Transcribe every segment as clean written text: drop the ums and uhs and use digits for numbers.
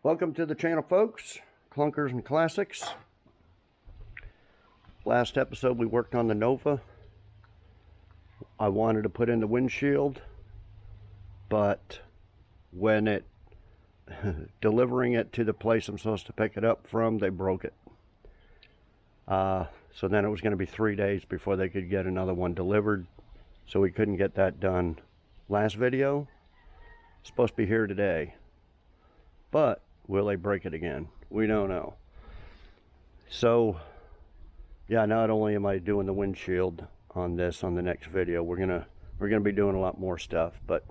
Welcome to the channel, folks. Clunkers and Classics. Last episode we worked on the Nova. I wanted to put in the windshield, but when it delivering it to the place I'm supposed to pick it up from, they broke it. So then it was going to be 3 days before they could get another one delivered, so we couldn't get that done last video. It's supposed to be here today, but will they break it again? We don't know. So yeah, not only am I doing the windshield on this on the next video, we're gonna be doing a lot more stuff, but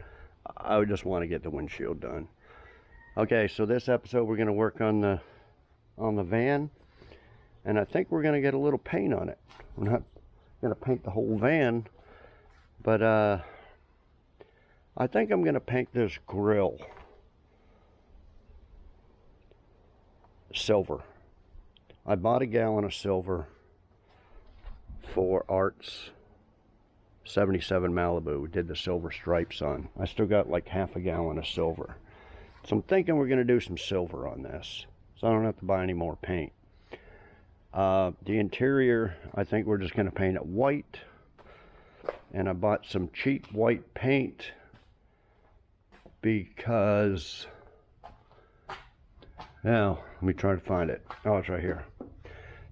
I would just want to get the windshield done. Okay, so this episode we're gonna work on the van, and I think we're gonna get a little paint on it. We're not gonna paint the whole van, but I think I'm gonna paint this grill silver. I bought a gallon of silver for Art's 77 Malibu. We did the silver stripes on. I still got like half a gallon of silver, so I'm thinking we're going to do some silver on this, so I don't have to buy any more paint. The interior, I think we're just going to paint it white, and I bought some cheap white paint because, now let me try to find it. Oh, it's right here.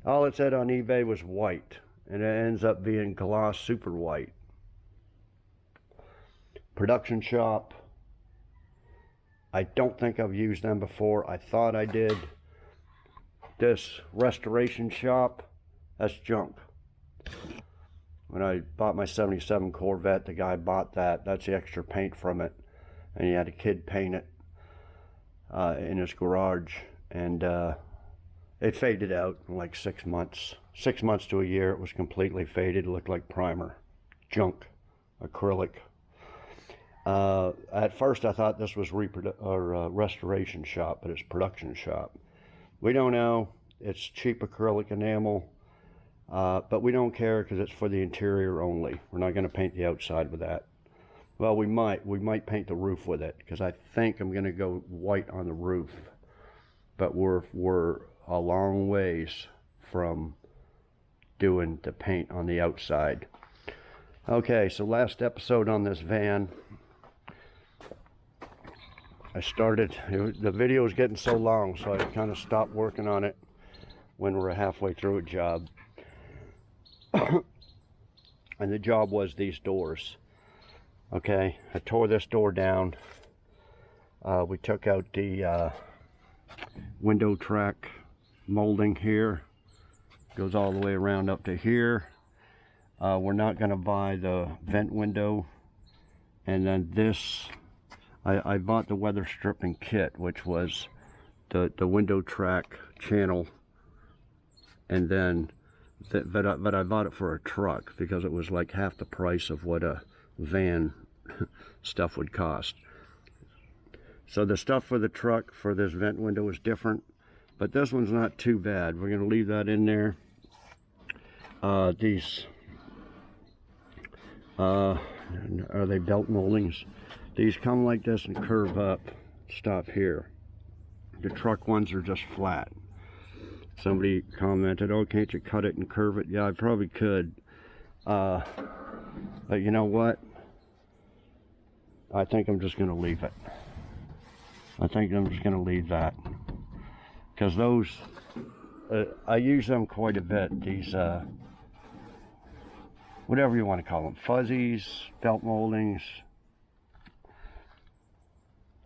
All it said on eBay was white, and it ends up being gloss super white. Production Shop, I don't think I've used them before. I thought I did. This Restoration Shop, that's junk. When I bought my 77 Corvette, the guy bought that. That's the extra paint from it, and he had a kid paint it in his garage, and it faded out in like 6 months. 6 months to a year, it was completely faded. It looked like primer. Junk. Acrylic. At first I thought this was Restoration Shop, but it's Production Shop. We don't know. It's cheap acrylic enamel, but we don't care because it's for the interior only. We're not going to paint the outside with that. Well, we might paint the roof with it, because I think I'm going to go white on the roof, but we're a long ways from doing the paint on the outside. Okay, so last episode on this van, I started, the video was getting so long, so I kind of stopped working on it when we were halfway through a job. And the job was these doors. Okay, I tore this door down. We took out the window track molding here. Goes all the way around up to here. We're not going to buy the vent window. And then this, I bought the weather stripping kit, which was the window track channel. And then, but I bought it for a truck because it was like half the price of what a van stuff would cost. So the stuff for the truck for this vent window is different, but this one's not too bad. We're going to leave that in there. These are they belt moldings? These come like this and curve up, stop here. The truck ones are just flat. Somebody commented, oh, can't you cut it and curve it? Yeah, I probably could, but you know what, I think I'm just going to leave it. I think I'm just going to leave that, because those, I use them quite a bit. These, whatever you want to call them, fuzzies, belt moldings.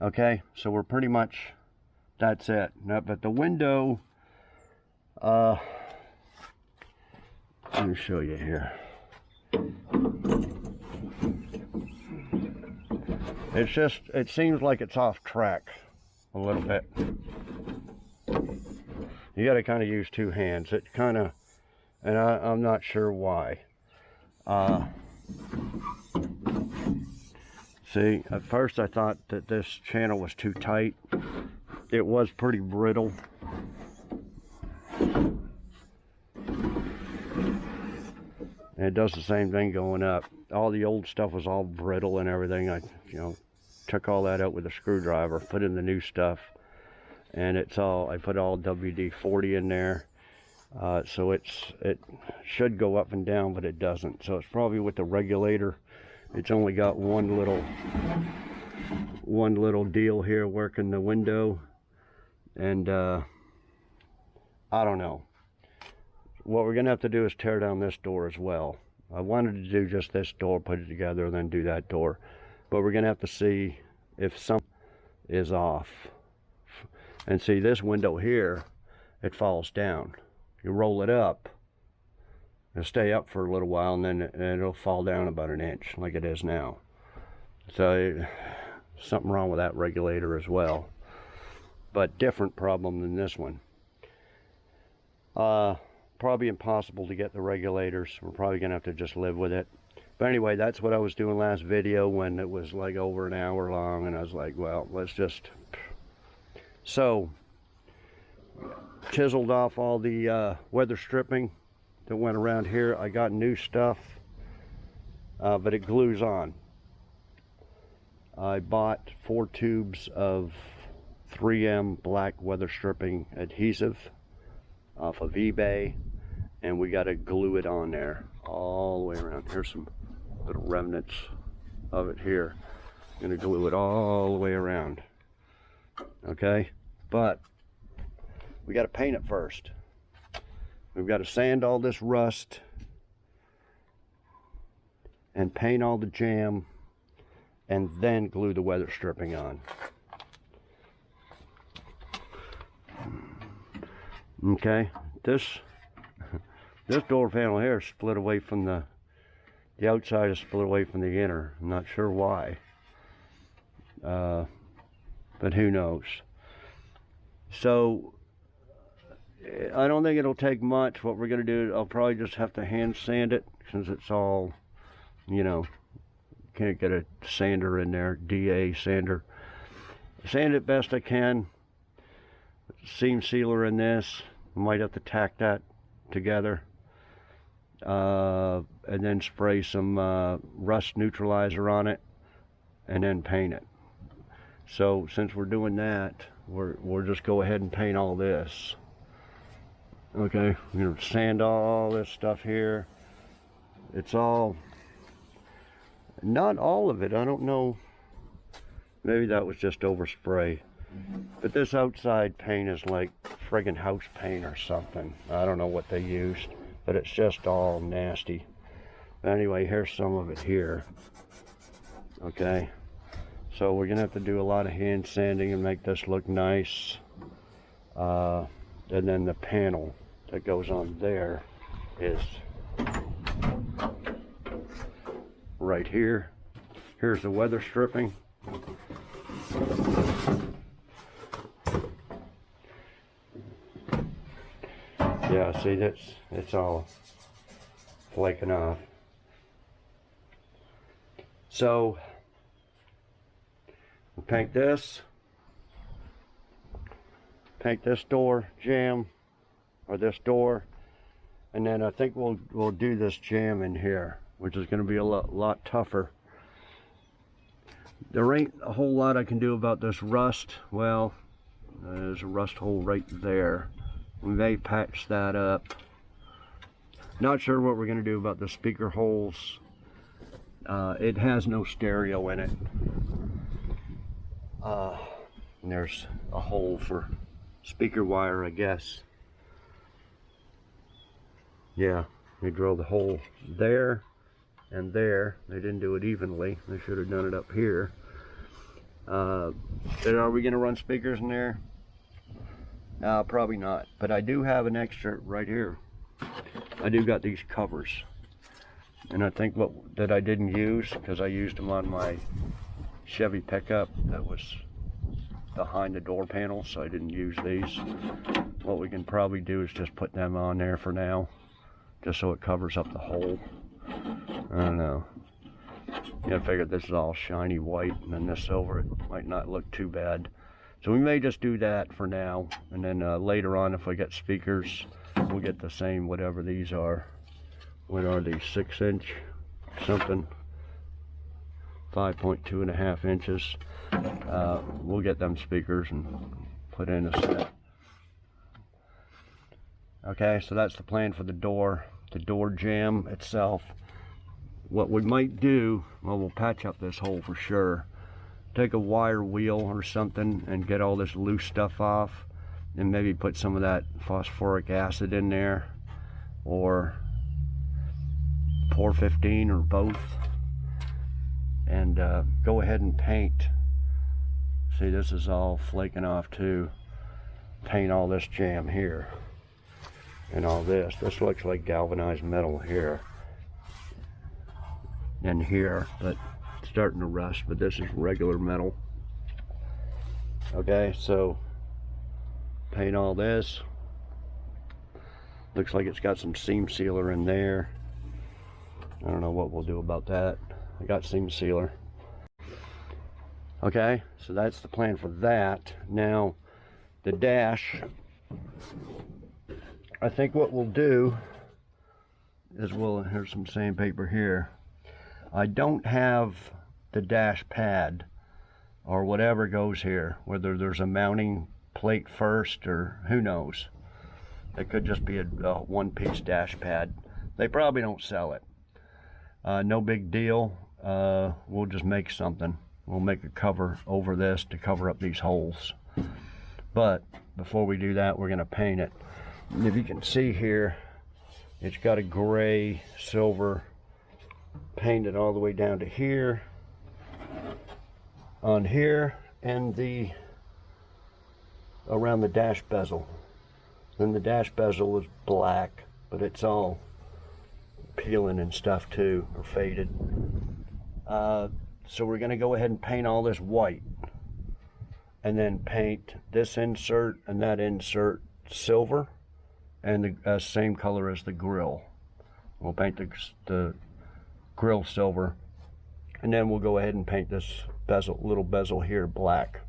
Okay, so we're pretty much, that's it. Now, but the window, let me show you here. It's just, it seems like it's off track a little bit. You got to kind of use two hands. It kind of, and I'm not sure why. See, at first I thought that this channel was too tight. It was pretty brittle. And it does the same thing going up. All the old stuff was all brittle and everything. I, took all that out with a screwdriver, put in the new stuff, and it's all, I put all WD-40 in there. So it should go up and down, but it doesn't. So it's probably with the regulator. It's only got one little deal here working the window, and I don't know. What we're gonna have to do is tear down this door as well. I wanted to do just this door, put it together, and then do that door, but we're gonna have to see if something is off. And see, this window here, it falls down. You roll it up, it'll stay up for a little while, and then it'll fall down about an inch like it is now. So something wrong with that regulator as well, but different problem than this one. Probably impossible to get the regulators. We're probably gonna have to just live with it. But anyway, that's what I was doing last video when it was like over an hour long, and I was like, well, let's just. So chiseled off all the weather stripping that went around here. I got new stuff, but it glues on. I bought 4 tubes of 3M black weather stripping adhesive off of eBay, and we got to glue it on there all the way around. Here's some little remnants of it here. I'm gonna glue it all the way around. Okay, but we got to paint it first. We've got to sand all this rust and paint all the jam, and then glue the weather stripping on. Okay, this door panel here is split away from the outside is split away from the inner. I'm not sure why, but who knows. So I don't think it'll take much. What we're gonna do, I'll probably just have to hand sand it, since it's all, you know, can't get a sander in there, DA sander. Sand it best I can. Seam sealer in this. Might have to tack that together, and then spray some rust neutralizer on it, and then paint it. So since we're doing that, we'll just go ahead and paint all this. Okay, we're gonna sand all this stuff here. It's all, not all of it, I don't know, maybe that was just overspray. But this outside paint is like friggin' house paint or something. I don't know what they used, but it's just all nasty. Anyway, here's some of it here. Okay, so we're gonna have to do a lot of hand sanding and make this look nice. And then the panel that goes on there is right here. Here's the weather stripping. Yeah, see, it's all flaking off. So we'll paint this door jam, or this door, and then I think we'll do this jam in here, which is going to be a lot tougher. There ain't a whole lot I can do about this rust. Well, there's a rust hole right there. We may patch that up. Not sure what we're going to do about the speaker holes. It has no stereo in it. And there's a hole for speaker wire, I guess. Yeah, they drilled the hole there and there. They didn't do it evenly. They should have done it up here. Then are we going to run speakers in there? Probably not, but I do have an extra right here. I do got these covers, and I think that I didn't use, because I used them on my Chevy pickup that was behind the door panel, so I didn't use these. What we can probably do is just put them on there for now, just so it covers up the hole. I don't know. Yeah, I figured this is all shiny white, and then this silver, it might not look too bad. So we may just do that for now, and then later on, if we get speakers, we'll get the same, whatever these are. What are these, 6-inch something? 5.2 1/2 inches. We'll get them speakers and put in a set. Okay, so that's the plan for the door jamb itself. What we might do, well, we'll patch up this hole for sure. Take a wire wheel or something and get all this loose stuff off, and maybe put some of that phosphoric acid in there, or Por-15 or both, and go ahead and paint. See, this is all flaking off too. Paint all this jamb here and all this. This looks like galvanized metal here and here, but it's starting to rust, but this is regular metal. Okay, so paint all this. Looks like it's got some seam sealer in there. I don't know what we'll do about that. I got seam sealer. Okay, so that's the plan for that. Now, the dash, I think what we'll do is here's some sandpaper here. I don't have the dash pad or whatever goes here, whether there's a mounting plate first or who knows. It could just be a one-piece dash pad. They probably don't sell it. No big deal. We'll just make something. We'll make a cover over this to cover up these holes. But before we do that, we're going to paint it. And if you can see here, it's got a gray silver painted all the way down to here, on here, and around the dash bezel. Then the dash bezel is black, but it's all peeling and stuff too, or faded. So we're going to go ahead and paint all this white, and then paint this insert and that insert silver, and the same color as the grill. We'll paint the grill silver, and then we'll go ahead and paint this bezel, little bezel here, black.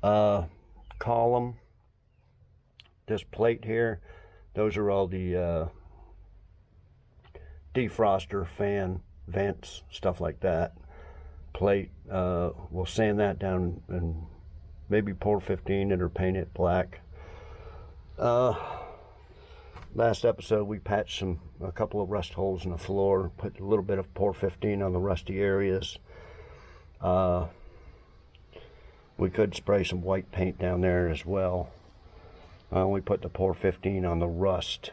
Column, this plate here, those are all the defroster, fan, vents, stuff like that. Plate, we'll sand that down and maybe Por-15 it or paint it black. Last episode we patched a couple of rust holes in the floor, put a little bit of Por-15 on the rusty areas. We could spray some white paint down there as well. We put the Por-15 on the rust.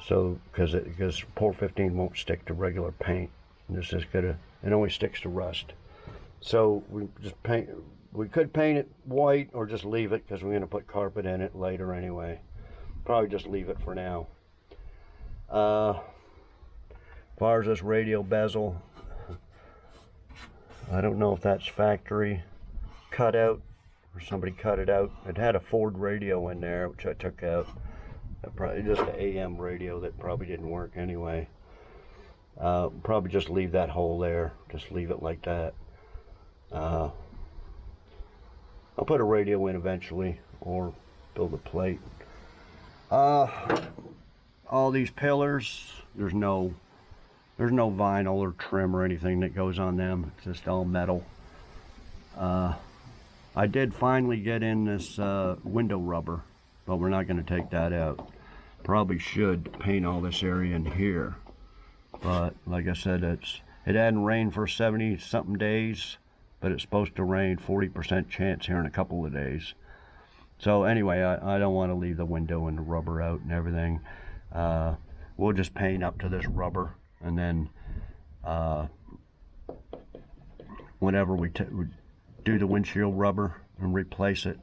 So because Por-15 won't stick to regular paint. This is it only sticks to rust. So we just paint. We could paint it white or just leave it, because we're going to put carpet in it later anyway. Probably just leave it for now. As far as this radial bezel, I don't know if that's factory cut out or somebody cut it out. It had a Ford radio in there, which I took out. Probably just an AM radio that probably didn't work anyway. Probably just leave that hole there. Just leave it like that. I'll put a radio in eventually, or build a plate. All these pillars, there's no vinyl or trim or anything that goes on them. It's just all metal. I did finally get in this window rubber, but we're not going to take that out. Probably should paint all this area in here, but like I said, it hadn't rained for 70 something days, but it's supposed to rain, 40% chance here in a couple of days. So anyway, I don't want to leave the window and the rubber out and everything. We'll just paint up to this rubber, and then whenever we do the windshield rubber and replace it,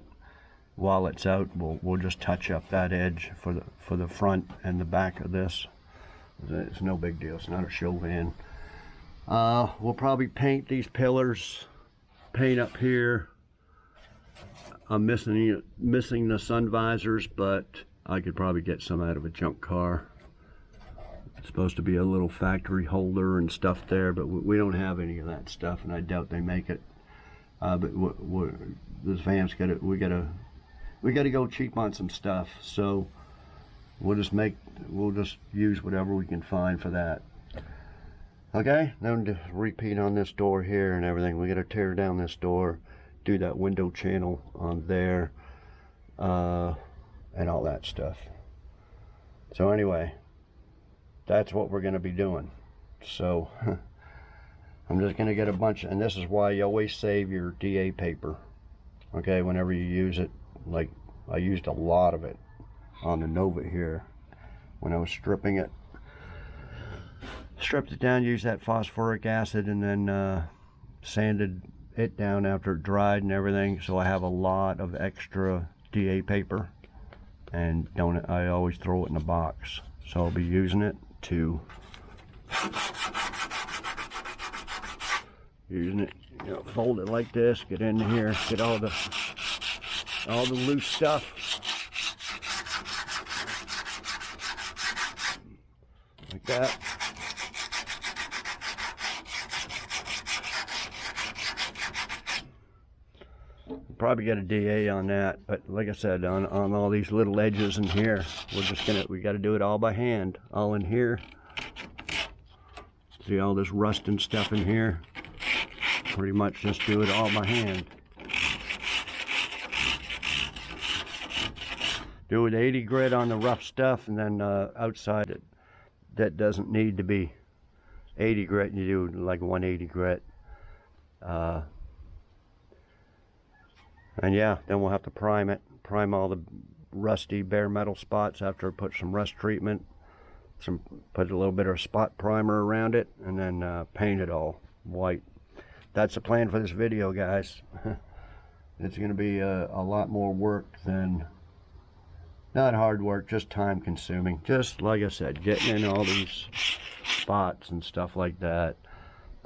while it's out, we'll just touch up that edge for the front and the back of this. It's no big deal. It's not a show van. We'll probably paint these pillars, paint up here. I'm missing the sun visors, but I could probably get some out of a junk car. It's supposed to be a little factory holder and stuff there, but we don't have any of that stuff, and I doubt they make it. But this van's we gotta go cheap on some stuff, so we'll just use whatever we can find for that. Okay, then to repeat on this door here and everything, we got to tear down this door, do that window channel on there, and all that stuff. So anyway, that's what we're going to be doing. So I'm just going to get a bunch, and this is why you always save your DA paper, okay, whenever you use it. Like, I used a lot of it on the Nova here when I was stripping it. Stripped it down, used that phosphoric acid, and then sanded it down after it dried and everything. So I have a lot of extra DA paper, and I always throw it in a box. So I'll be using it to fold it like this, get in here, get all the loose stuff. Like that. Probably get a DA on that, but like I said, on all these little edges in here, we got to do it all by hand, all in here. See all this rust and stuff in here? Pretty much just do it all by hand. Do it 80 grit on the rough stuff, and then outside it, that doesn't need to be 80 grit, you do like 180 grit. And yeah, then we'll have to prime all the rusty bare metal spots after I put some rust treatment, put a little bit of spot primer around it, and then paint it all white. That's the plan for this video, guys. It's going to be a lot more work than, not hard work, just time consuming. Just like I said, getting in all these spots and stuff like that.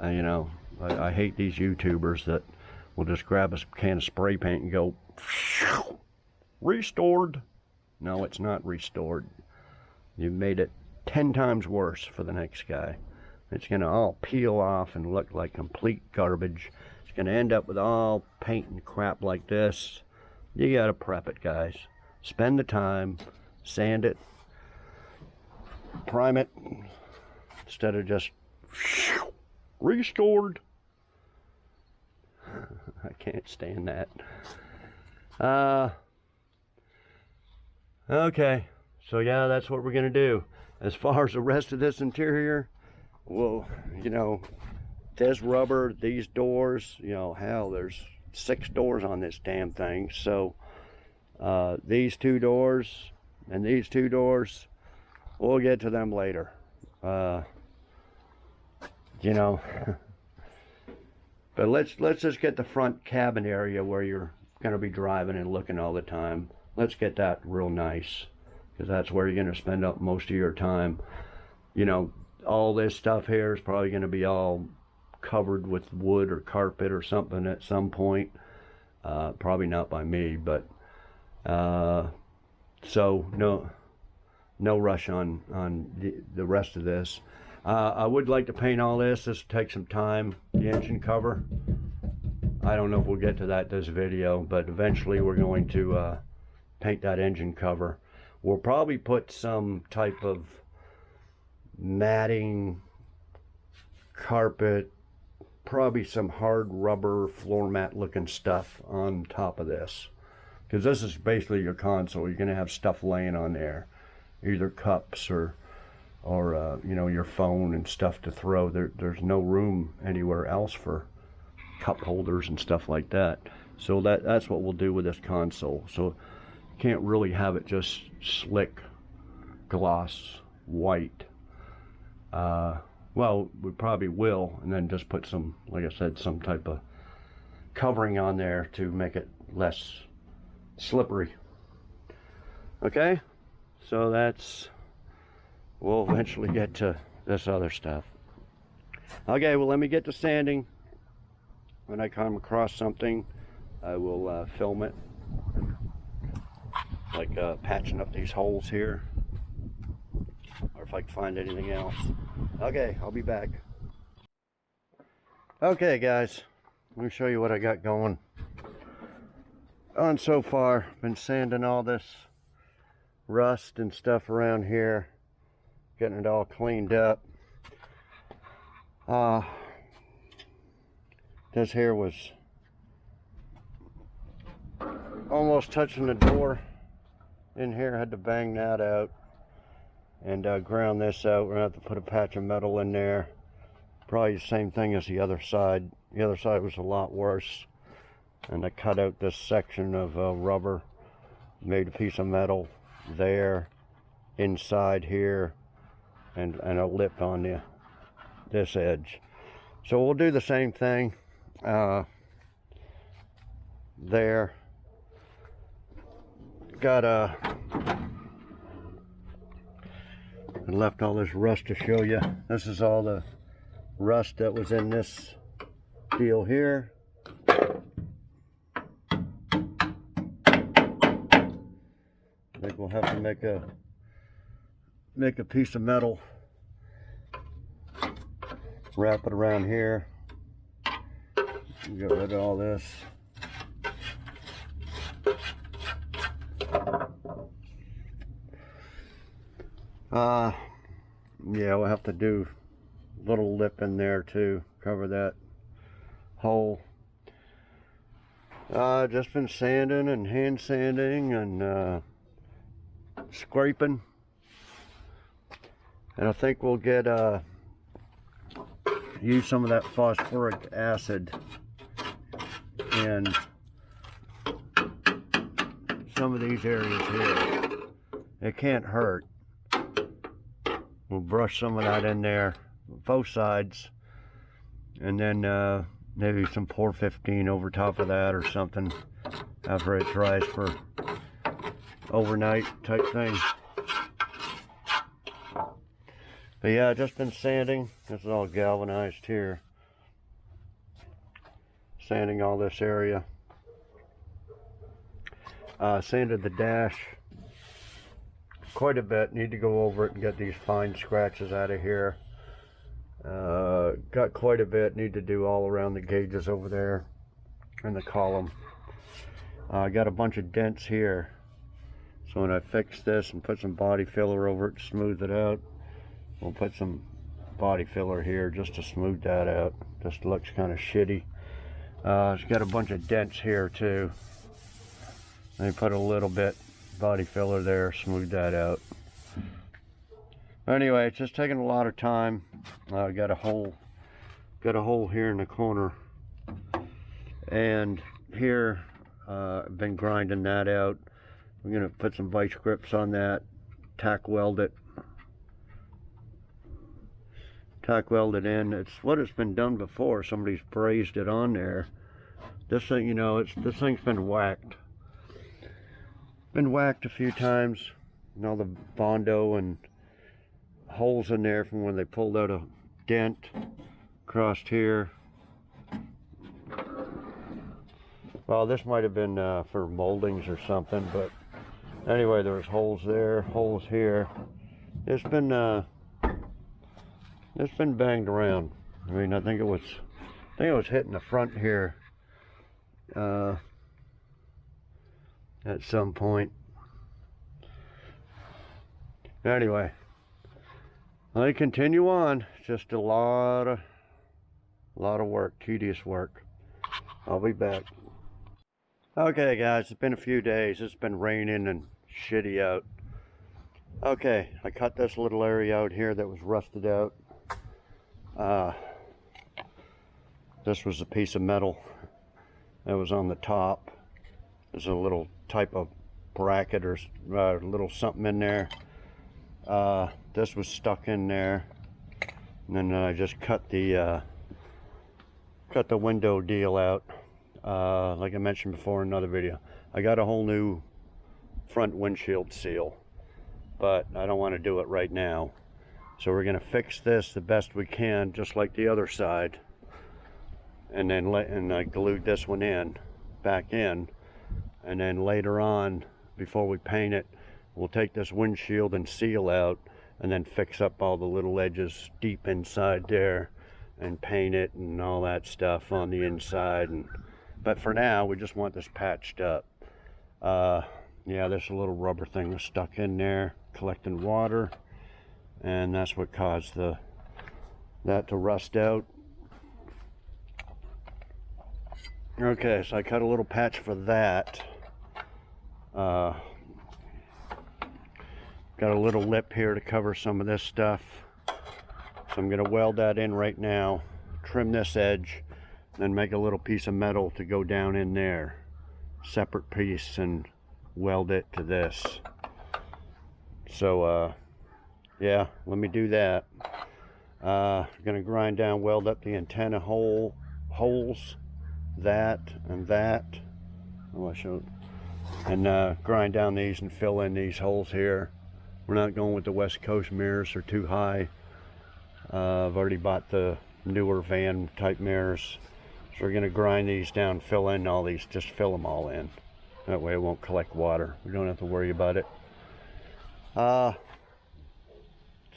You know, I hate these YouTubers that will just grab a can of spray paint and go, restored. No, it's not restored. You've made it 10 times worse for the next guy. It's going to all peel off and look like complete garbage. It's going to end up with all paint and crap like this. You got to prep it, guys. Spend the time, sand it, prime it, instead of just restored. I can't stand that. Okay, so yeah, that's what we're gonna do. As far as the rest of this interior, well, you know, this rubber, these doors, you know, hell, there's 6 doors on this damn thing. So these 2 doors and these 2 doors, we'll get to them later. You know. But let's just get the front cabin area where you're going to be driving and looking all the time. Let's get that real nice, because that's where you're going to spend up most of your time. You know, all this stuff here is probably going to be all covered with wood or carpet or something at some point. Probably not by me, but so no rush on the rest of this. I would like to paint all this. This will take some time. The engine cover, I don't know if we'll get to that this video, but eventually we're going to paint that engine cover. We'll probably put some type of matting, carpet, probably some hard rubber floor mat looking stuff on top of this, because this is basically your console. You're going to have stuff laying on there, either cups or you know, your phone and stuff to throw. There's no room anywhere else for cup holders and stuff like that. So that's what we'll do with this console. So you can't really have it just slick gloss white. Well, we probably will, and then just put some, like I said, some type of covering on there to make it less slippery. Okay, so we'll eventually get to this other stuff. Okay, well, let me get to sanding. When I come across something, I will film it, like patching up these holes here, or if I can find anything else. Okay, I'll be back. Okay, guys, let me show you what I got going on so far. Been sanding all this rust and stuff around here, getting it all cleaned up. This here was almost touching the door in here. Had to bang that out and ground this out. We're gonna have to put a patch of metal in there. Probably the same thing as the other side. The other side was a lot worse. And I cut out this section of rubber, made a piece of metal there, inside here, and a lip on this edge. So we'll do the same thing there. Got I left all this rust to show you. This is all the rust that was in this deal here. I think we'll have to make a piece of metal, wrap it around here, get rid of all this. Yeah, we'll have to do a little lip in there to cover that hole. Just been sanding and hand sanding and scraping, and I think we'll get use some of that phosphoric acid in some of these areas here. It can't hurt. We'll brush some of that in there, both sides, and then maybe some Pour 15 over top of that or something after it dries for overnight type thing. But yeah, just been sanding. This is all galvanized here. Sanding all this area. Sanded the dash quite a bit. Need to go over it and get these fine scratches out of here. Got quite a bit. Need to do all around the gauges over there in the column. I got a bunch of dents here. So when I fix this and put some body filler over it to smooth it out, we'll put some body filler here just to smooth that out. Just looks kind of shitty. It's got a bunch of dents here too. Let me put a little bit body filler there, smooth that out. Anyway, it's just taking a lot of time. Got a hole here in the corner, and here I've been grinding that out. I'm gonna put some vice grips on that, tack weld it in. It's what it's been done before. Somebody's brazed it on there. This thing, you know, this thing's been whacked. Been whacked a few times, and all the Bondo and holes in there from when they pulled out a dent across here. Well, this might have been for moldings or something, but anyway, there was holes there, holes here. It's been banged around. I mean, I think it was hitting the front here at some point. Anyway, let me continue on. Just a lot of work, tedious work. I'll be back. Okay guys, it's been a few days. It's been raining and shitty out. Okay, I cut this little area out here that was rusted out. This was a piece of metal that was on the top. There's a little type of bracket or little something in there. This was stuck in there, and then I just cut the window deal out. Like I mentioned before in another video, I got a whole new front windshield seal, but I don't want to do it right now. So we're going to fix this the best we can, just like the other side, and then I glued this one back in, and then later on, before we paint it, we'll take this windshield and seal out, and then fix up all the little edges deep inside there, and paint it and all that stuff on the inside. But for now, we just want this patched up. Yeah, this little rubber thing was stuck in there collecting water, and that's what caused the that to rust out. Okay, so I cut a little patch for that. Got a little lip here to cover some of this stuff. So I'm going to weld that in right now, trim this edge, then make a little piece of metal to go down in there. Separate piece, and weld it to this. So yeah, let me do that. I'm going to grind down, weld up the antenna holes, that and that. Oh, I showed. And grind down these and fill in these holes here. We're not going with the West Coast mirrors, they're too high. I've already bought the newer van type mirrors. So we're going to grind these down, fill in all these, just fill them all in. That way it won't collect water. We don't have to worry about it. So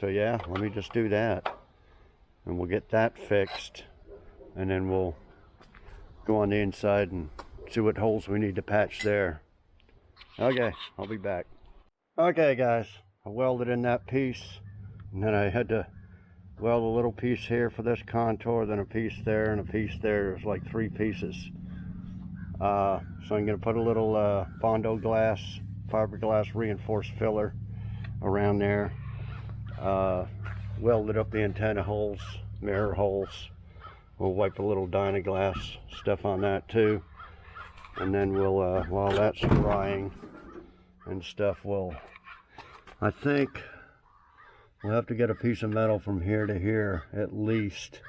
yeah, let me just do that. And we'll get that fixed. And then we'll go on the inside and see what holes we need to patch there. Okay, I'll be back. Okay guys, I welded in that piece, and then I had to weld a little piece here for this contour, then a piece there and a piece there. There's like 3 pieces. So I'm going to put a little Bondo glass, fiberglass reinforced filler around there. Welded up the antenna holes, mirror holes. We'll wipe a little Dynaglass stuff on that too. And then we'll, while that's drying and stuff, I think we'll have to get a piece of metal from here to here at least.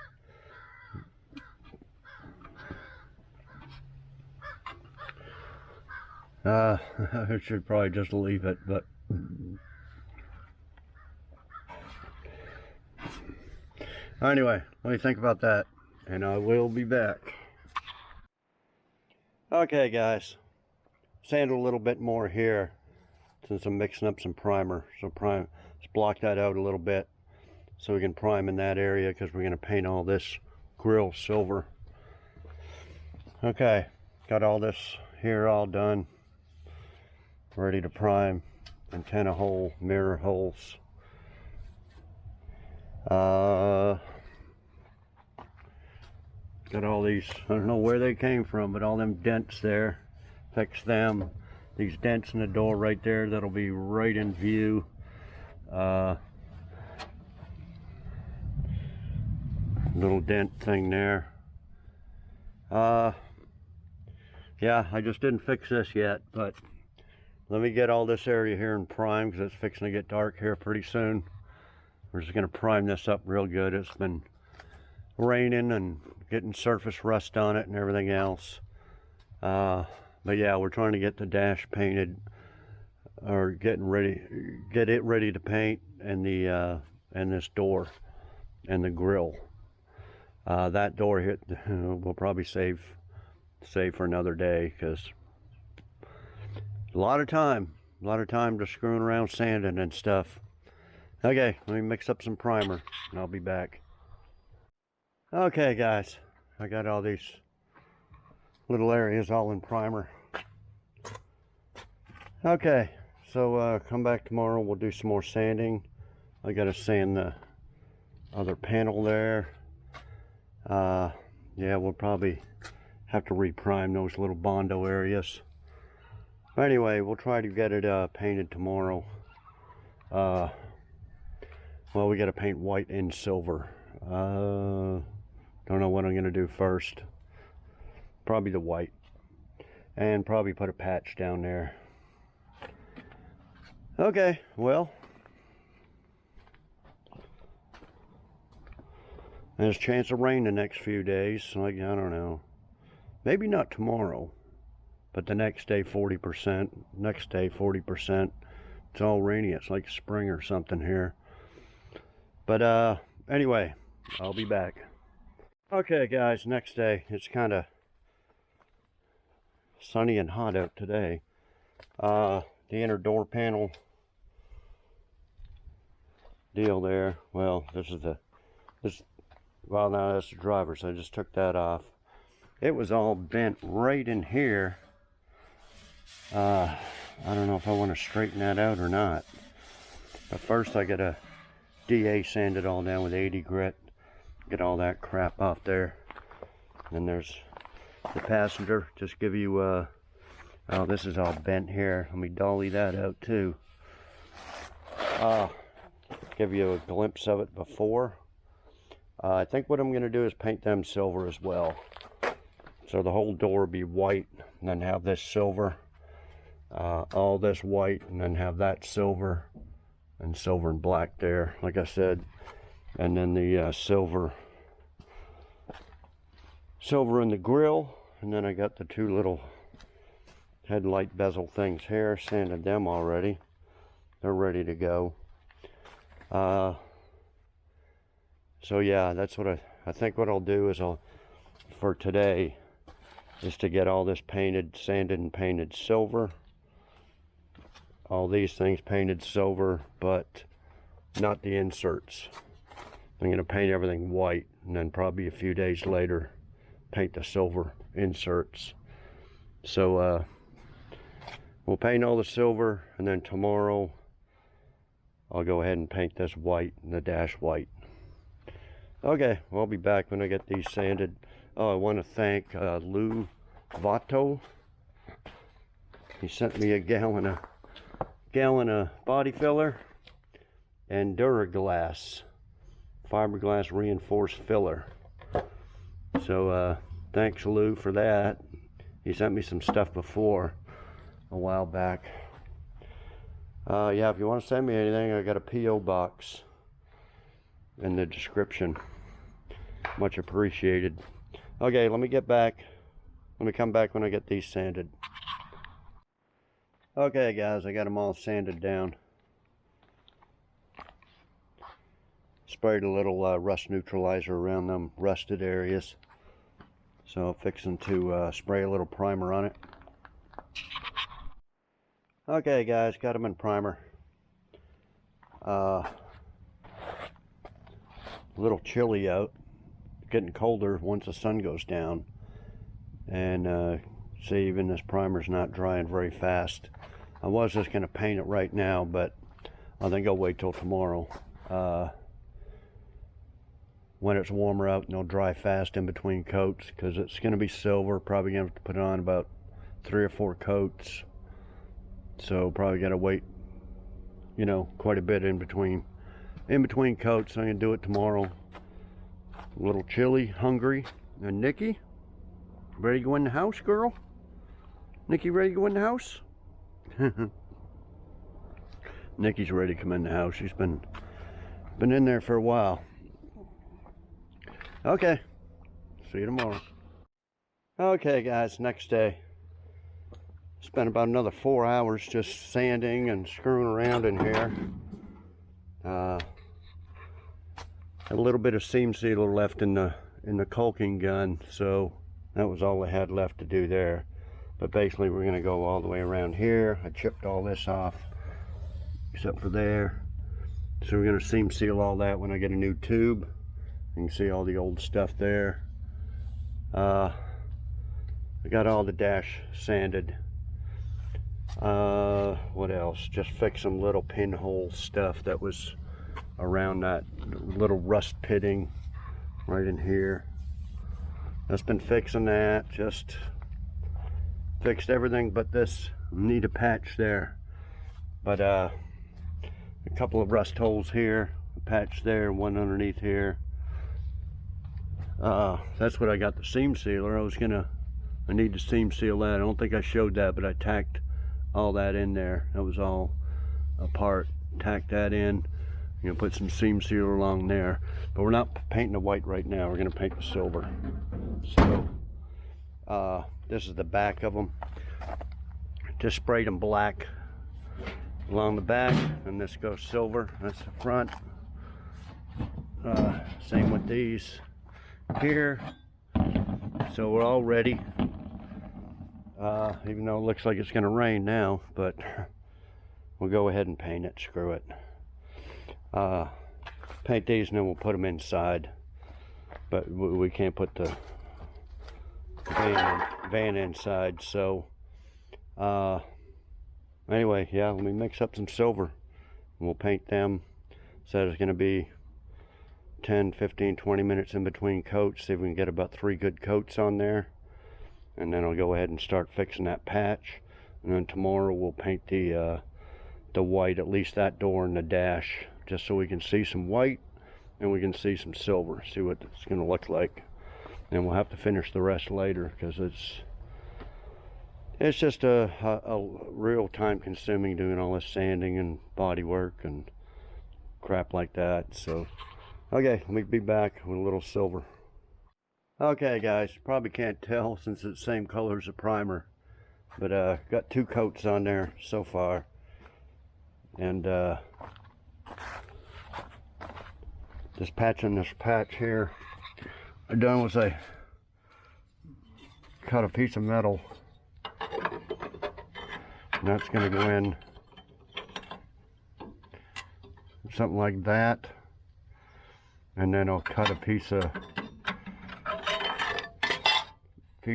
I should probably just leave it, but anyway, let me think about that, and I will be back. Okay guys, sanded a little bit more here since I'm mixing up some primer. So let's block that out a little bit so we can prime in that area, because we're going to paint all this grill silver. Okay, got all this here all done, ready to prime. Antenna hole, mirror holes. Got all these, I don't know where they came from, but all them dents there, fix them. These dents in the door right there, that'll be right in view. Little dent thing there. Yeah, I just didn't fix this yet, but let me get all this area here and prime, because it's fixing to get dark here pretty soon. We're just going to prime this up real good. It's been raining and getting surface rust on it and everything else. But yeah, we're trying to get the dash painted, or get it ready to paint, and the and this door and the grill. That door here we'll probably save for another day, because a lot of time just screwing around sanding and stuff. Okay, let me mix up some primer and I'll be back. Okay guys, I got all these little areas all in primer. Okay, so come back tomorrow, we'll do some more sanding. I gotta sand the other panel there. Yeah, we'll probably have to reprime those little Bondo areas. But anyway, we'll try to get it painted tomorrow. Well, we gotta paint white and silver. Don't know what I'm gonna do first. Probably the white, and probably put a patch down there. Okay, well, there's a chance of rain the next few days. Like, I don't know, maybe not tomorrow, but the next day 40%, next day 40%. It's all rainy. It's like spring or something here. But anyway, I'll be back. Okay guys, next day. It's kind of sunny and hot out today. The inner door panel deal there, well, well, now that's the driver, so I just took that off. It was all bent right in here. I don't know if I want to straighten that out or not, but first I gotta DA sand it all down with 80 grit, Get all that crap off there. And there's the passenger. Just give you oh, this is all bent here. Let me dolly that out too. Give you a glimpse of it before. I think what I'm going to do is paint them silver as well. So the whole door will be white, and then have this silver. All this white, and then have that silver, and silver and black there, like I said. And then the silver in the grill. And then I got the two little headlight bezel things here. Sanded them already. They're ready to go. So yeah, that's what I think what I'll do is for today is to get all this painted, sanded and painted silver. All these things painted silver, but not the inserts. I'm going to paint everything white, and then probably a few days later paint the silver inserts. So we'll paint all the silver, and then tomorrow I'll go ahead and paint this white, the dash white. Okay, well, I'll be back when I get these sanded. Oh, I want to thank Lou Vato. He sent me a gallon of body filler and Duraglass fiberglass reinforced filler. So thanks Lou for that. He sent me some stuff before a while back. Yeah, if you want to send me anything, I got a P.O. box in the description. Much appreciated. Okay, let me get back. Let me come back when I get these sanded. Okay guys, I got them all sanded down. Sprayed a little rust neutralizer around them rusted areas. So I'm fixing to spray a little primer on it. Okay guys, got them in primer. A little chilly out. Getting colder once the sun goes down. And see, even this primer's not drying very fast. I was just going to paint it right now, but I think I'll wait till tomorrow. When it's warmer out and it'll dry fast in between coats, because it's going to be silver. Probably going to have to put on about 3 or 4 coats. So probably got to wait, you know, quite a bit in between coats. I'm going to do it tomorrow. A little chilly, hungry. And Nikki, ready to go in the house, girl? Nikki, ready to go in the house? Nikki's ready to come in the house. She's been in there for a while. Okay, see you tomorrow. Okay guys, next day. Spent about another 4 hours just sanding and screwing around in here. A little bit of seam sealer left in the caulking gun, so that was all I had left to do there. But basically we're going to go all the way around here. I chipped all this off except for there. So we're going to seam seal all that when I get a new tube. You can see all the old stuff there. I got all the dash sanded. What else? Just fix some little pinhole stuff that was around that little rust pitting right in here. Just been fixing that. Just fixed everything but this. Need a patch there. But a couple of rust holes here, a patch there, one underneath here. That's what I got the seam sealer. I need to seam seal that. I don't think I showed that, but I tacked all that in there. That was all apart. Tacked that in. You know, put some seam sealer along there. But we're not painting the white right now. We're going to paint the silver. So, this is the back of them. Just sprayed them black along the back, and this goes silver. That's the front. Same with these here. So we're all ready. Even though it looks like it's going to rain now, but we'll go ahead and paint it. Screw it. Paint these and then we'll put them inside. But we can't put the van inside. So anyway, yeah, let me mix up some silver and we'll paint them. So it's going to be 10, 15, 20 minutes in between coats, see if we can get about 3 good coats on there. And then I'll go ahead and start fixing that patch. And then tomorrow we'll paint the white, at least that door and the dash, just so we can see some white and we can see some silver, see what it's going to look like. And we'll have to finish the rest later, because it's just a real time consuming doing all this sanding and body work and crap like that. So okay, let me be back with a little silver. Okay guys, probably can't tell since it's the same color as the primer, but got 2 coats on there so far. And just patching this patch here. I done was I cut a piece of metal, and that's going to go in something like that, and then I'll cut a piece of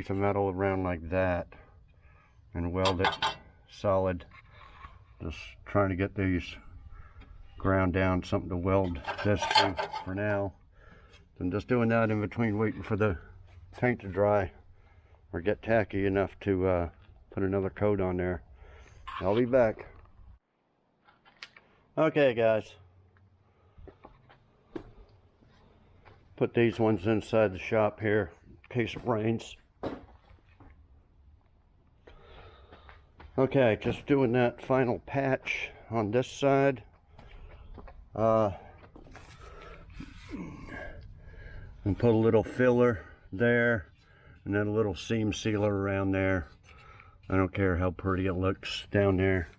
metal around like that and weld it solid. Just trying to get these ground down, something to weld this to for now. I'm just doing that in between waiting for the paint to dry or get tacky enough to put another coat on there. I'll be back. Okay guys, put these ones inside the shop here in case it rains. Okay, just doing that final patch on this side. And put a little filler there, and then a little seam sealer around there. I don't care how pretty it looks down there.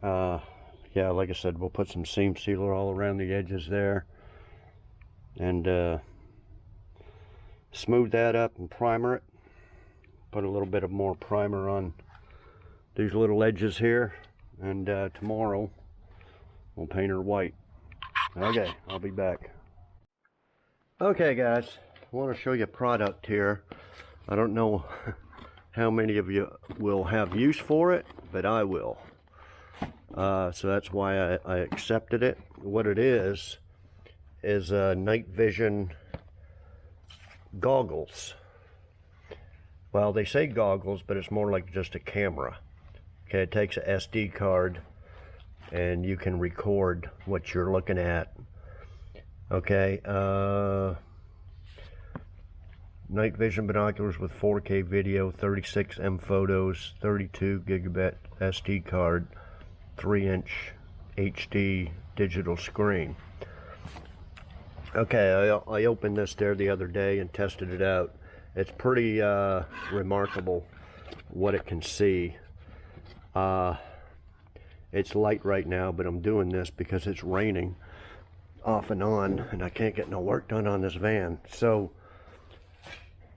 Yeah, like I said, we'll put some seam sealer all around the edges there, and smooth that up and primer it. Put a little bit of more primer on these little edges here, and tomorrow we'll paint her white. Okay, I'll be back. Okay guys, I want to show you a product here. I don't know how many of you will have use for it, but I will. So that's why I accepted it. What it is night vision goggles. Well, they say goggles, but it's more like just a camera. Okay, it takes a SD card and you can record what you're looking at. Okay, night vision binoculars with 4K video, 36 M photos, 32 gigabit SD card, 3-inch HD digital screen. Okay, I opened this there the other day and tested it out. It's pretty remarkable what it can see. It's light right now, but I'm doing this because it's raining off and on, and I can't get no work done on this van. So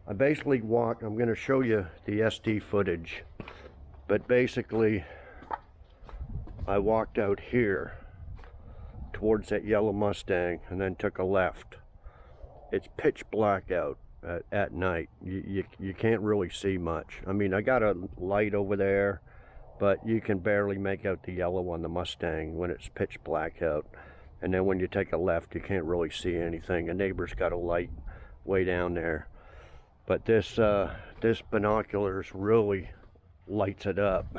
I basically walked, I'm going to show you the SD footage, but basically I walked out here towards that yellow Mustang and then took a left. It's pitch black out at night. You can't really see much. I mean, I got a light over there, but you can barely make out the yellow on the Mustang when it's pitch black out. And then when you take a left, you can't really see anything. A neighbor's got a light way down there. But this binoculars really lights it up.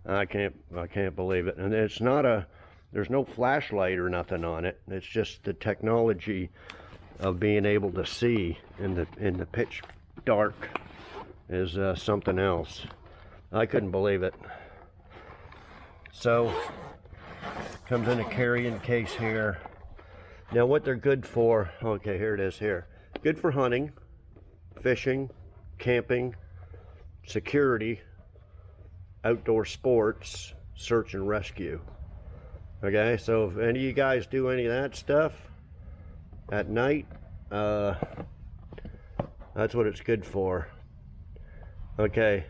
I can't believe it. And it's not there's no flashlight or nothing on it. It's just the technology of being able to see in the pitch dark is something else. I couldn't believe it. So comes in a carrying case here. Now what they're good for, okay, here it is here. Good for hunting, fishing, camping, security, outdoor sports, search and rescue. Okay, so if any of you guys do any of that stuff at night, that's what it's good for. Okay,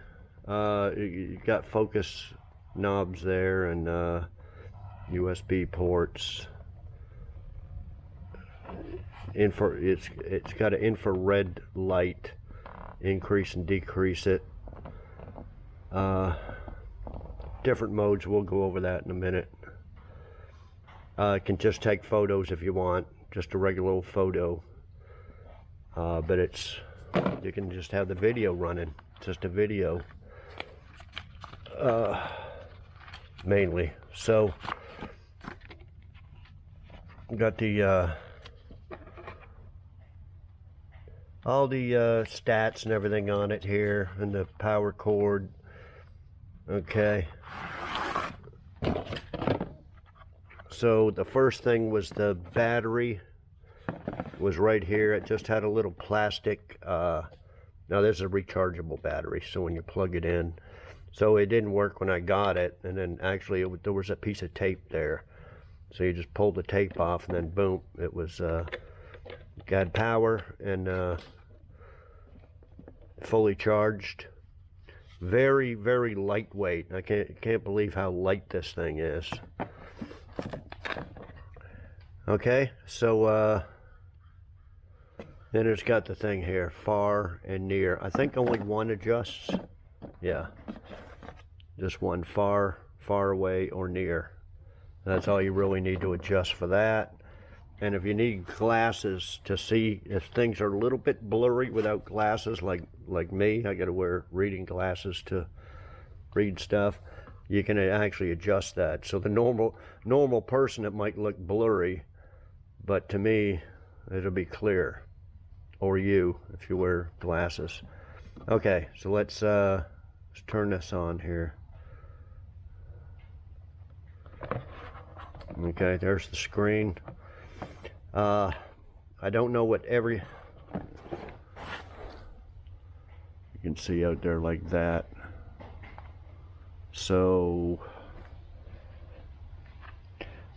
you got focus knobs there and USB ports. It's got an infrared light, increase and decrease it. Different modes, we'll go over that in a minute. It can just take photos if you want, just a regular old photo. But you can just have the video running, just a video, mainly. So, got the all the stats and everything on it here, and the power cord. Okay. So the first thing was the battery was right here. It just had a little plastic, now this is a rechargeable battery, so when you plug it in, so it didn't work when I got it, and then actually there was a piece of tape there, so you just pulled the tape off, and then boom, it was got power and fully charged. Very, very lightweight. I can't believe how light this thing is. Okay, so then it's got the thing here, far and near. I think only one adjusts. Yeah, just one, far away or near. That's all you really need to adjust for that. And if you need glasses to see, if things are a little bit blurry without glasses, like me, I gotta wear reading glasses to read stuff, you can actually adjust that. So the normal person, it might look blurry, but to me, it'll be clear. Or you, if you wear glasses. Okay, so let's turn this on here. Okay, there's the screen. I don't know what you can see out there like that. So,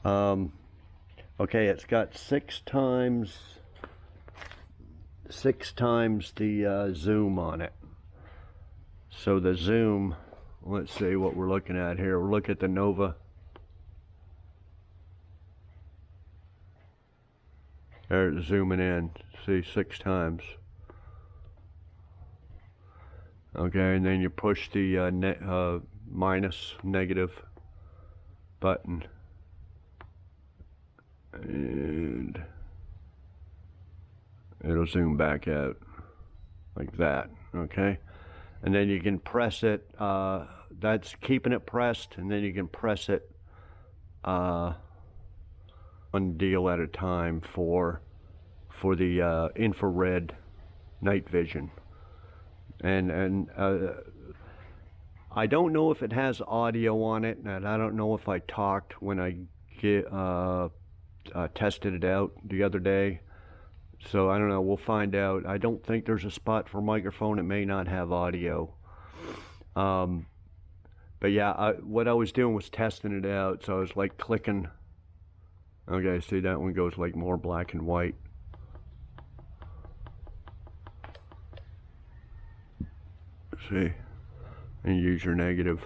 okay, it's got six times the zoom on it. So the zoom, let's see what we're looking at here. We'll look at the Nova. There, zooming in, see, 6 times. Okay, and then you push the minus, negative button, and it'll zoom back out like that. Okay, and then you can press it. That's keeping it pressed, and then you can press it one deal at a time for the infrared night vision. And I don't know if it has audio on it, and I don't know if I talked when I tested it out the other day. So I don't know, we'll find out. I don't think there's a spot for microphone. It may not have audio. But yeah, what I was doing was testing it out. So I was like clicking. Okay, see, that one goes like more black and white. See, and use your negative.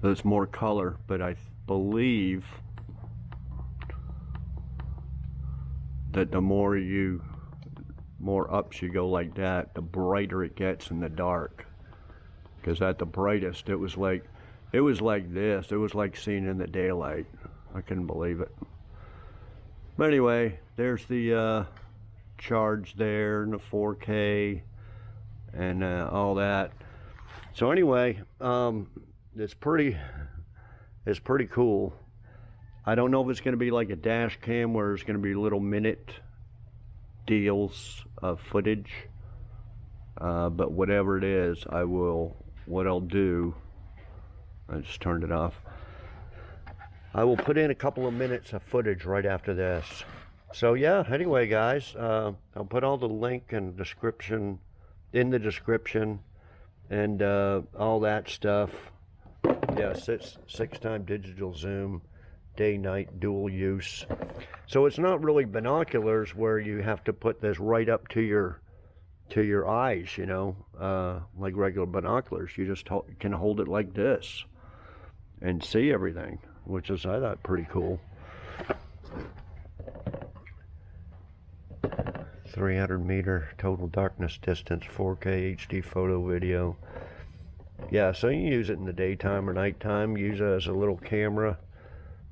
There's more color, but I believe that the more ups you go like that, the brighter it gets in the dark. Because at the brightest, it was like this. It was like seeing in the daylight. I couldn't believe it. But anyway, there's the charge there, and the 4K, and all that. So anyway, it's pretty cool. I don't know if it's going to be like a dash cam where it's going to be little minute deals of footage, but whatever it is, what I'll do, I just turned it off. I will put in a couple of minutes of footage right after this. So yeah, anyway guys, I'll put all the link and description in the description, and all that stuff. Yeah, six time digital zoom, day night dual use. So it's not really binoculars where you have to put this right up to your eyes, you know, like regular binoculars. You just can hold it like this and see everything, which is, I thought, pretty cool. 300 meter total darkness distance, 4K HD photo video. Yeah, so you can use it in the daytime or nighttime. Use it as a little camera.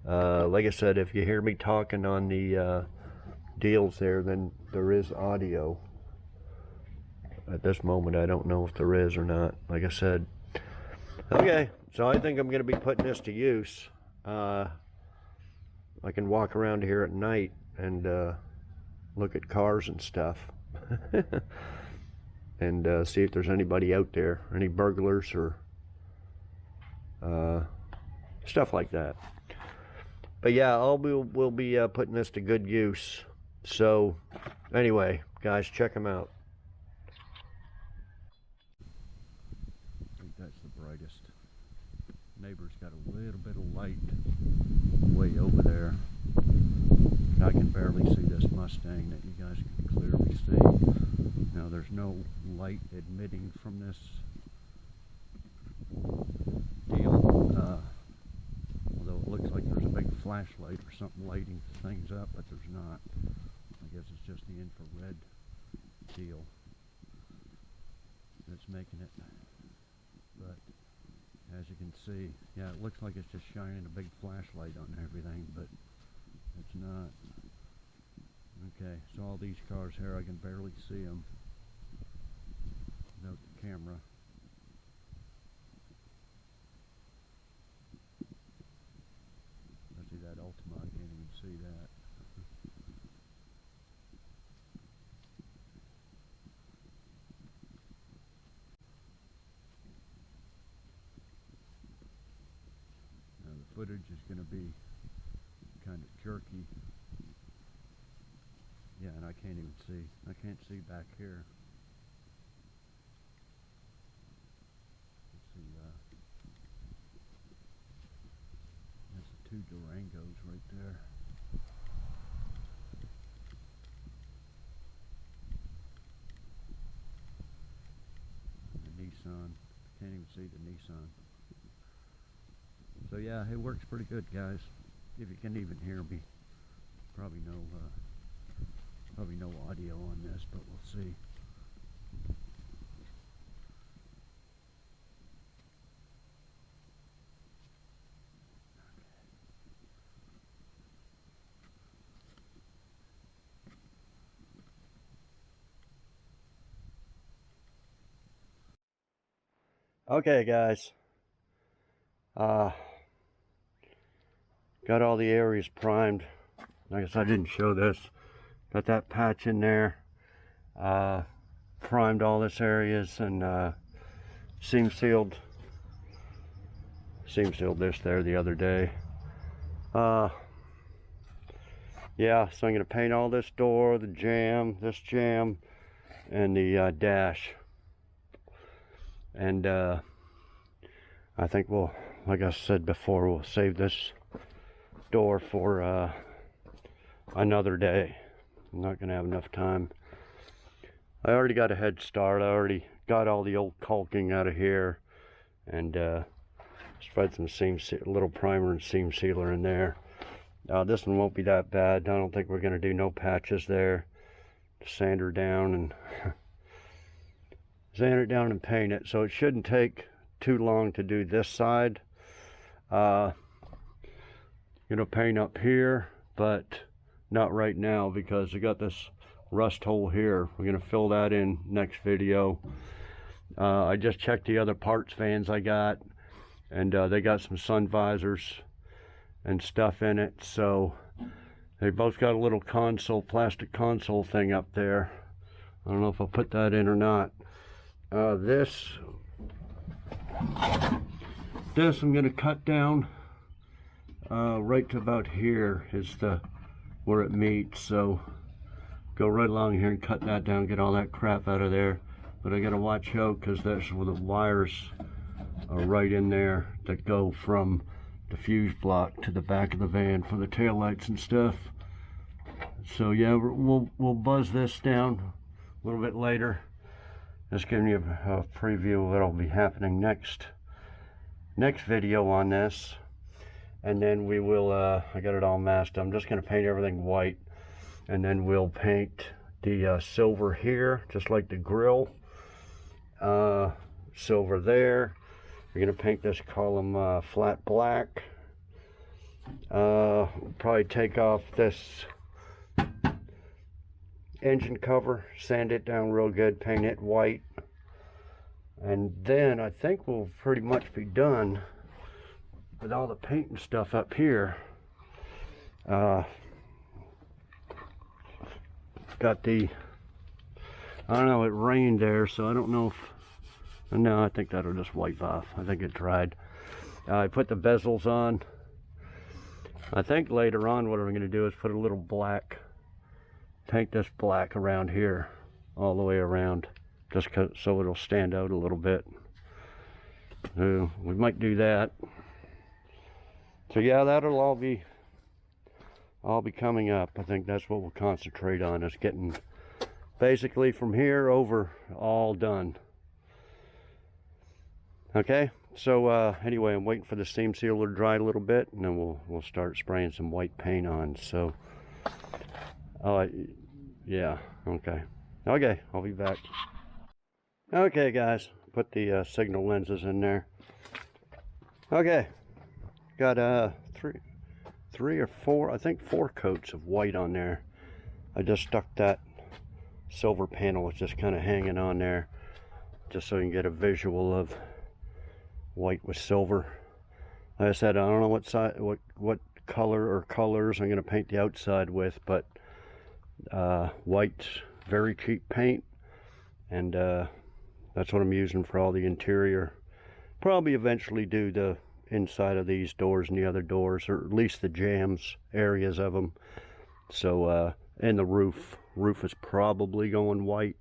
Like I said, if you hear me talking on the deals there, then there is audio. At this moment, I don't know if there is or not, like I said. Okay, so I think I'm going to be putting this to use. I can walk around here at night and look at cars and stuff. And see if there's anybody out there, any burglars or stuff like that. But yeah, we'll be putting this to good use. So anyway, guys, check them out. I think that's the brightest. Neighbor's got a little bit of light way over there. I can barely see this Mustang that you guys can clearly see. Now there's no light emitting from this deal, although it looks like there's a big flashlight or something lighting things up, but there's not. I guess it's just the infrared deal that's making it. But as you can see, yeah, it looks like it's just shining a big flashlight on everything, but it's not. Okay, so all these cars here, I can barely see them without the camera. I see that Ultima, I can't even see that. Now the footage is going to be kind of jerky. Yeah, and I can't even see. I can't see back here. Let's see, that's the two Durangos right there. And the Nissan. Can't even see the Nissan. So yeah, it works pretty good, guys. If you can even hear me. Probably no audio on this, but we'll see. Okay, guys. Got all the areas primed. I guess I didn't show this. Got that patch in there. Primed all this areas and seam sealed this there the other day. Yeah, so I'm gonna paint all this door, the jamb, this jamb, and the dash. And I think we'll, like I said before, we'll save this door for another day. I'm not gonna have enough time. I already got a head start. I already got all the old caulking out of here and spread some little primer and seam sealer in there. This one won't be that bad. I don't think we're gonna do no patches there. Sand her down and sand it down and paint it. So it shouldn't take too long to do this side. Gonna paint up here, but not right now because I got this rust hole here. We're gonna fill that in next video. I just checked the other parts vans I got, and they got some sun visors and stuff in it. So they both got a little console, plastic console thing up there. I don't know if I'll put that in or not. This I'm gonna cut down right to about here is where it meets. So go right along here and cut that down, get all that crap out of there. But I gotta watch out because that's where the wires are right in there that go from the fuse block to the back of the van for the tail lights and stuff. So yeah, we'll buzz this down a little bit later. Just giving you a preview of what'll be happening next video on this. And then we will, I got it all masked. I'm just gonna paint everything white. And then we'll paint the silver here, just like the grill. Silver there. We're gonna paint this column flat black. Probably take off this engine cover, sand it down real good, paint it white, and then I think we'll pretty much be done with all the paint and stuff up here. Got the, I don't know, it rained there, so I don't know if, no, I think that'll just wipe off. I think it dried. I put the bezels on. I think later on what I'm going to do is put a little black, paint this black around here, all the way around, just so it'll stand out a little bit. We might do that. So yeah, that'll all be coming up. I think that's what we'll concentrate on, is getting basically from here over all done. Okay, so anyway, I'm waiting for the steam sealer to dry a little bit, and then we'll start spraying some white paint on. So yeah, okay, I'll be back. Okay guys, put the signal lenses in there. Okay, got three or four, I think 4 coats of white on there. I just stuck that silver panel, it's just kind of hanging on there, just so you can get a visual of white with silver. Like I said, I don't know what side, what color or colors I'm going to paint the outside with, but white's very cheap paint, and that's what I'm using for all the interior. Probably eventually do the inside of these doors and the other doors, or at least the jambs areas of them. So and the roof is probably going white.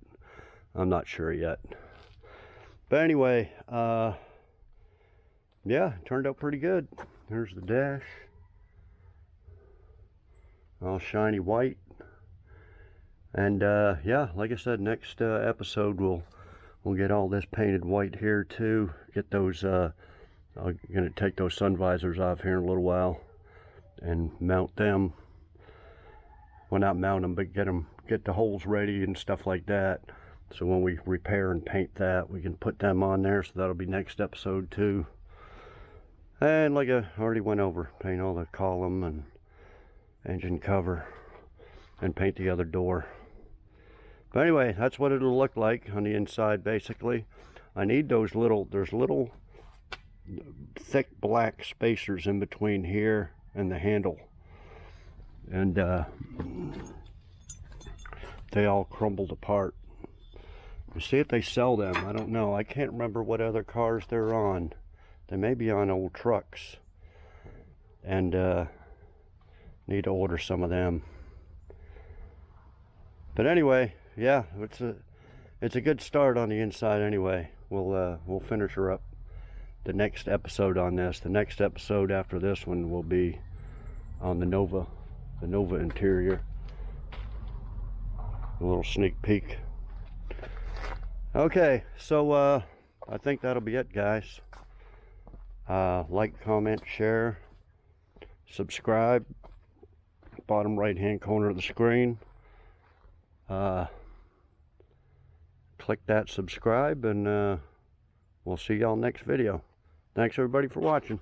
I'm not sure yet, but anyway, yeah, it turned out pretty good. There's the dash, all shiny white. And yeah, like I said, next episode we'll get all this painted white here too. Get those I'm gonna take those sun visors off here in a little while and mount them. Well, not mount them, but get the holes ready and stuff like that. So when we repair and paint that, we can put them on there. So that'll be next episode too. And like I already went over, paint all the column and engine cover, and paint the other door. But anyway, that's what it'll look like on the inside basically. I need those there's little thick black spacers in between here and the handle, and they all crumbled apart. You see if they sell them, I don't know. I can't remember what other cars they're on. They may be on old trucks, and need to order some of them. But anyway, yeah, it's a good start on the inside anyway. We'll finish her up the next episode on this. The next episode after this one will be on the Nova interior. A little sneak peek. Okay, so I think that'll be it, guys. Like, comment, share, subscribe. Bottom right hand corner of the screen. Click that subscribe, and we'll see y'all next video. Thanks everybody for watching.